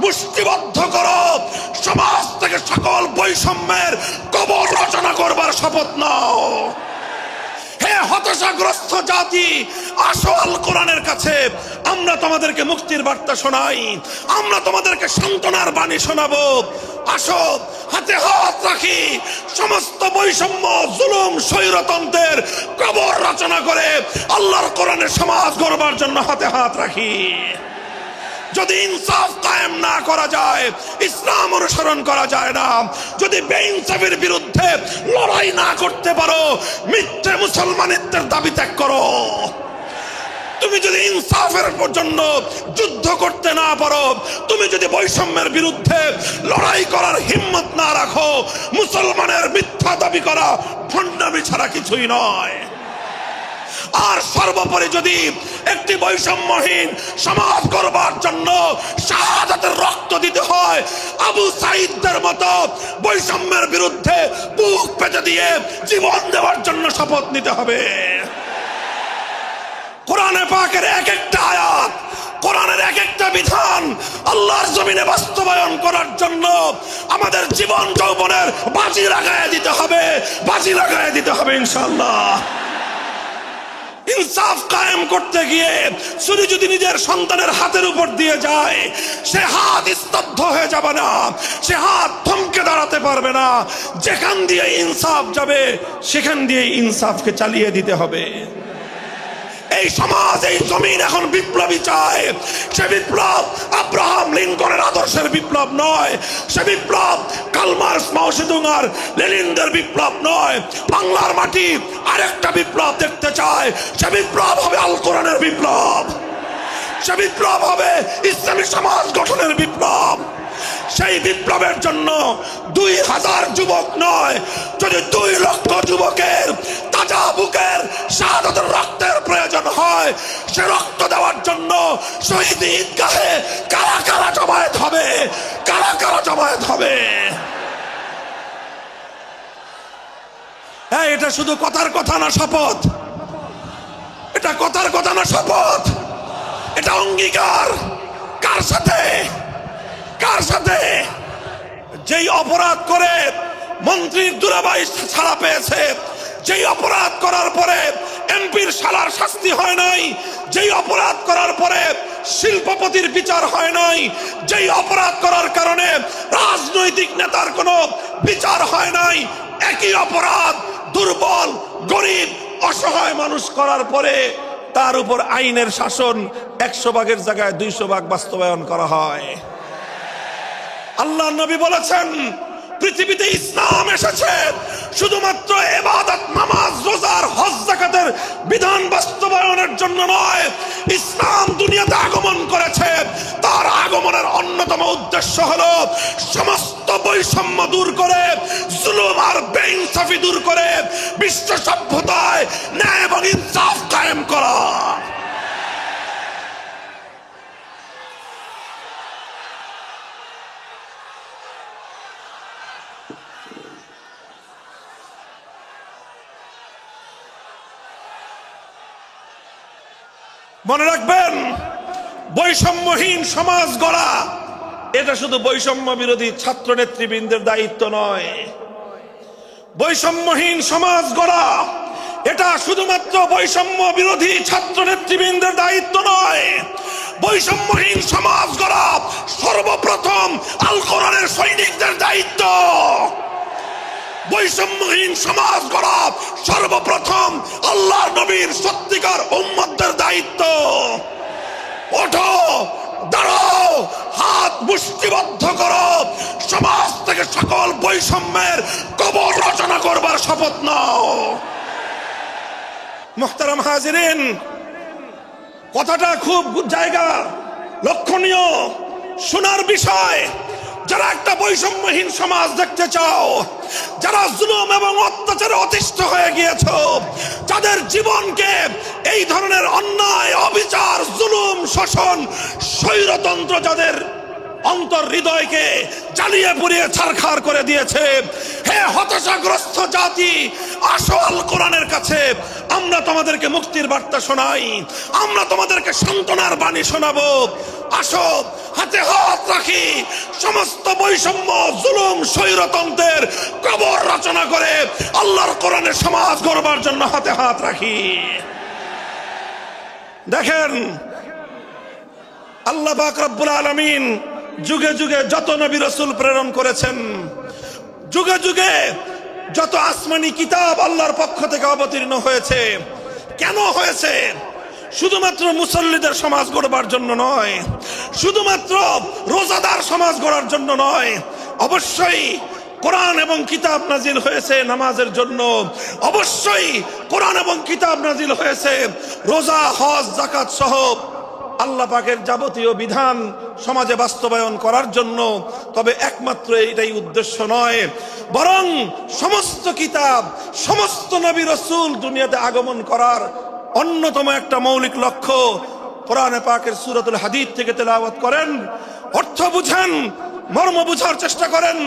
মুষ্টিবদ্ধ করো, সমাজ থেকে সকল বৈষম্যের কবর রচনা করবার শপথ নাও। হে হতাশাগ্রস্ত জাতি, আসো আল কোরআনের কাছে, আমরা তোমাদেরকে মুক্তির বার্তা শোনাই, আমরা তোমাদেরকে সান্ত্বনার বাণী শোনাবো। আসো হাতে হাত রাখি, সমস্ত বৈষম্য, জুলুম, স্বৈরতন্ত্রের কবর রচনা করে আল্লাহর কোরআনের সমাজ গড়বার জন্য হাতে হাত রাখি। যদি ইনসাফ কায়েম না করা যায়, ইসলাম অনুসরণ করা যায় না, যদি বেইনসাফের বিরুদ্ধে লড়াই না করতে পারো, মিথ্যে মুসলমানিত্বের দাবি ত্যাগ করো। তুমি যদি ইনসাফের জন্য যুদ্ধ করতে না পারো, তুমি যদি বৈষম্যের বিরুদ্ধে লড়াই করার হিম্মত না রাখো, মুসলমানের মিথ্যা দাবি করা ভণ্ডামি ছাড়া কিছুই নয়। আর সর্বোপরি যদি একটি বৈষম্যহীন সমাজ গড়বার জন্য শাহাদাতের রক্ত দিতে হয়, আবু সাঈদদের মতো বৈষম্যের বিরুদ্ধে বুক পেতে দিয়ে জীবন দেওয়ার জন্য শপথ নিতে হবে। কোরআনে পাকের এক একটা আয়াত, কোরআনের এক একটা বিধান আল্লাহর জমিনে বাস্তবায়ন করার জন্য আমাদের জীবন যৌবনের বাজি লাগায় দিতে হবে, বাজি লাগায় দিতে হবে ইনশাআল্লাহ। ইনসাফ কায়েম করতে গিয়ে ছুরি যদি নিজের সন্তানের হাতের উপর দিয়ে যায়, সে হাত স্তব্ধ হয়ে যাবে না, সে হাত থমকে দাঁড়াতে পারবে না। যেখান দিয়ে ইনসাফ যাবে সেখান দিয়ে ইনসাফকে চালিয়ে দিতে হবে। এই সমাজ, এই জমিন এখন বিপ্লবী চায়। সে বিপ্লব আব্রাহাম লিঙ্কনের আদর্শের বিপ্লব নয়, সে বিপ্লব কার্ল মার্কস, মাও সেতুং আর লেনিনদের বিপ্লব নয়। বাংলার মাটি আরেকটা বিপ্লব দেখতে চায়, সে বিপ্লব হবে আল কোরআনের বিপ্লব, সে বিপ্লব হবে ইসলামী সমাজ গঠনের বিপ্লব। সেই বিপ্লবের জন্য 2000 যুবক নয়, যদি 2 লক্ষ যুবকের তাজা বুকের শাহাদাতের রক্তের প্রয়োজন হয়, সে রক্ত দেওয়ার জন্য শহীদ ঈদগাহে কারা কারা জমায়েত হবে, কারা কারা জমায়েত হবে। হ্যাঁ, এটা শুধু কথার কথা না, শপথ। এটা কথার কথা না, শপথ। এটা অঙ্গীকার। কার সাথে? কার সাথে? যেই অপরাধ করে মন্ত্রীর দুলাভাই ছাড়া পেয়েছে, যেই অপরাধ করার পরে এমপির শালার শাস্তি হয় নাই, যেই অপরাধ করার পরে শিল্পপতির বিচার হয় নাই, যেই অপরাধ করার কারণে রাজনৈতিক নেতার কোনো বিচার হয় নাই, একই অপরাধ দুর্বল, গরিব, অসহায় মানুষ করার পরে তার উপর আইনের শাসন 100 ভাগের জায়গায় 200 ভাগ বাস্তবায়ন করা হয়। আল্লাহ নবী বলেছেন, পৃথিবীতে ইসলাম এসেছে শুধুমাত্র ইবাদত, নামাজ, রোজার, হজ, যাকাতের বিধান বাস্তবায়নের জন্য নয়। ইসলাম দুনিয়াতে আগমন করেছে, তার আগমনের অন্যতম উদ্দেশ্য হলো সমস্ত বৈষম্য দূর করে, জুলুম আর বেইনসাফি দূর করে বিশ্ব সভ্যতায় ন্যায় এবং ইনসাফ কায়েম করা। মনে রাখবেন, বৈষম্যহীন সমাজ গড়া এটা শুধু বৈষম্য বিরোধী ছাত্র নেতৃবৃন্দের দায়িত্ব নয়। বৈষম্যহীন সমাজ গড়া এটা শুধুমাত্র বৈষম্য বিরোধী ছাত্র নেতৃবৃন্দের দায়িত্ব নয়। বৈষম্যহীন সমাজ গড়া সর্বপ্রথম আল কোরআনের সৈনিকদের দায়িত্ব। বৈষম্যহীন সমাজ গড়া সর্বপ্রথম আল্লাহর নবীর সত্যিকার উম্মতদের দায়িত্ব। ওঠো, দাঁড়াও, হাত মুষ্টিবদ্ধ করো, সমাজ থেকে সকল বৈষম্যের কবর রচনা করবার শপথ নাও। মুহতারাম হাজিরিন, কথাটা খুব জায়গা লক্ষণীয়, শোনার বিষয়। যারা একটা বৈষম্যহীন সমাজ দেখতে চাও, যারা জুলুম এবং অত্যাচারে অতিষ্ঠ হয়ে গিয়েছো, যাদের জীবনকে এই ধরনের অন্যায়, অবিচার, জুলুম, শোষণ, স্বৈরতন্ত্র যাদের অন্তর হৃদয়কে জ্বালিয়ে পুড়িয়ে ছারখার করে দিয়েছে, হে হতাশাগ্রস্ত জাতি, আসো আল কোরআনের কাছে, আমরা তোমাদেরকে মুক্তির বার্তা শোনাই, আমরা তোমাদেরকে সান্ত্বনার বাণী শোনাবো। আসো হাতে হাত রাখি, সমস্ত বৈষম্য জুলুম স্বৈরতন্ত্রের কবর রচনা করে আল্লাহর কোরআনের সমাজ গড়বার জন্য হাতে হাত রাখি। দেখেন, আল্লাহ পাক রব্বুল আলামিন যুগে যুগে যত নবী রাসূল প্রেরণ করেছেন, যুগে যুগে যত আসমানি কিতাব আল্লাহর পক্ষ থেকে অবতীর্ণ হয়েছে, কেন হয়েছে? শুধুমাত্র মুসল্লিদের সমাজ গড়বার জন্য নয়, শুধুমাত্র রোজাদার সমাজ গড়ার জন্য নয়, অবশ্যই কোরআন এবং কিতাব নাজিল হয়েছে নামাজের জন্য, অবশ্যই কোরআন এবং কিতাব নাজিল হয়েছে রোজা, হজ, যাকাত সহ আল্লাহ পাকের যাবতীয় বিধান সমাজে বাস্তবায়ন করার জন্য। তবে একমাত্র এটাই উদ্দেশ্য নয়, বরং সমস্ত কিতাব, সমস্ত নবী রাসূল দুনিয়াতে আগমন করার অন্যতম একটা মৌলিক লক্ষ্য। কোরআনে পাকের সূরাতুল হাদীদ থেকে তেলাওয়াত করেন, অর্থ বুঝেন, মর্ম বুঝার চেষ্টা করেন।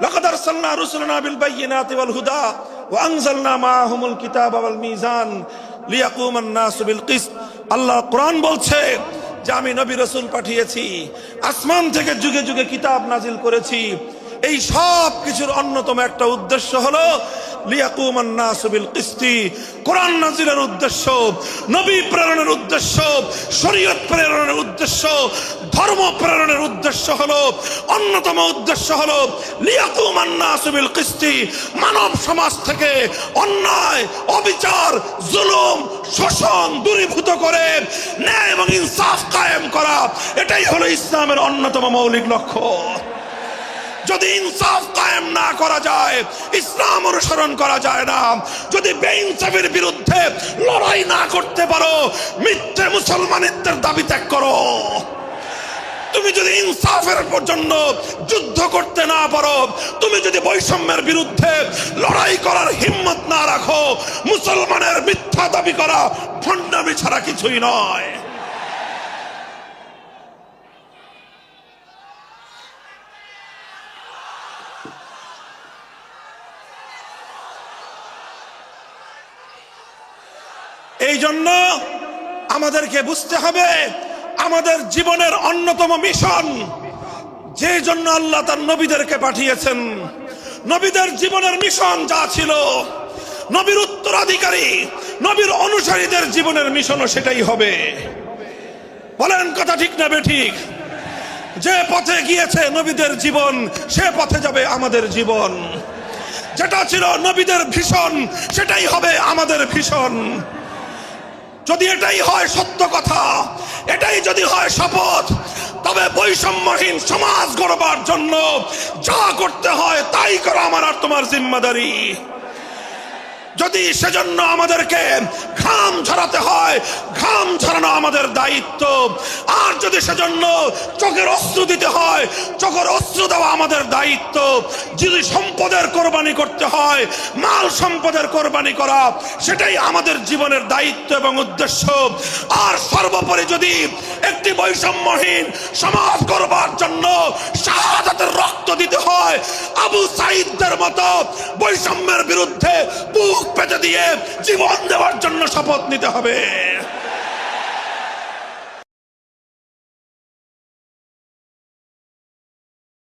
লাকাদ আরসালনা রুসুলানা বিল বায়িনাতি ওয়াল হুদা ওয়া আনজালনা মাআহুমুল কিতাবা ওয়াল মিজান লিয়াকুমান নাসু বিল কিসত। আল্লাহ কোরআন বলছে যে আমি নবী রাসূল পাঠিয়েছি, আসমান থেকে যুগে যুগে কিতাব নাজিল করেছি। এই সব কিছুর অন্যতম একটা উদ্দেশ্য হলো লিয়াকুমান নাসু বিল কিসতি। কোরআন নাজিলের উদ্দেশ্য, নবী প্রেরণের উদ্দেশ্য, শরীয়ত প্রেরণের উদ্দেশ্য, ধর্ম প্রেরণের উদ্দেশ্য হলো, অন্যতম উদ্দেশ্য হলো লিয়াকুমান নাসু বিল কিসতি। মানব সমাজ থেকে অন্যায়, অবিচার, জুলুম, শোষণ দূরীভূত করে ন্যায় এবং ইনসাফ কায়েম করা, এটাই হলো ইসলামের অন্যতম মৌলিক লক্ষ্য। যদি ইনসাফ কায়েম না করা যায়, ইসলাম অনুসরণ করা যায় না। যদি বেইনসাফের বিরুদ্ধে লড়াই না করতে পারো, মিথ্যে মুসলমানিত্বের দাবি ত্যাগ করো। তুমি যদি ইনসাফের জন্য যুদ্ধ করতে না পারো, তুমি যদি বৈষম্যের বিরুদ্ধে লড়াই করার হিম্মত না রাখো, মুসলমানের মিথ্যা দাবি করা ভণ্ডামি ছাড়া কিছুই নয়। এই জন্য আমাদেরকে বুঝতে হবে, আমাদের জীবনের অন্যতম মিশন, যে জন্য আল্লাহ তার নবীদেরকে পাঠিয়েছেন, নবীদের জীবনের মিশন যা ছিল, নবীর উত্তরাধিকারী, নবীর অনুসারীদের জীবনের মিশনও সেটাই হবে। বলেন কথা ঠিক না বেঠিক? যে পথে গিয়েছে নবীদের জীবন, সে পথে যাবে আমাদের জীবন। যেটা ছিল নবীদের ভীষণ, সেটাই হবে আমাদের ভীষণ। যদি এটাই হয় সত্য কথা, এটাই যদি হয় শপথ, তবে বৈষম্যহীন সমাজ গড়বার জন্য যা করতে হয় তাই করা আমার আর তোমার জিম্মাদারি। যদি সেজন্য আমাদেরকে ঘাম ঝরাতে হয়, ঘাম ঝরানো আমাদের দায়িত্ব। আর যদি সেজন্য চোখের অস্ত্র দিতে হয়, চোখের অস্ত্র দেওয়া আমাদের দায়িত্ব। যদি সম্পদের কোরবানি করতে হয়, মাল সম্পদের কোরবানি করা, সেটাই আমাদের জীবনের দায়িত্ব এবং উদ্দেশ্য। আর সর্বোপরি যদি একটি বৈষম্যহীন সমাজ গড়বার জন্য শাহাদাতের রক্ত দিতে হয়, আবু সাঈদদের মতো বৈষম্যের বিরুদ্ধে বুক পেতে দিয়ে জীবন দেওয়ার জন্য শপথ নিতে হবে।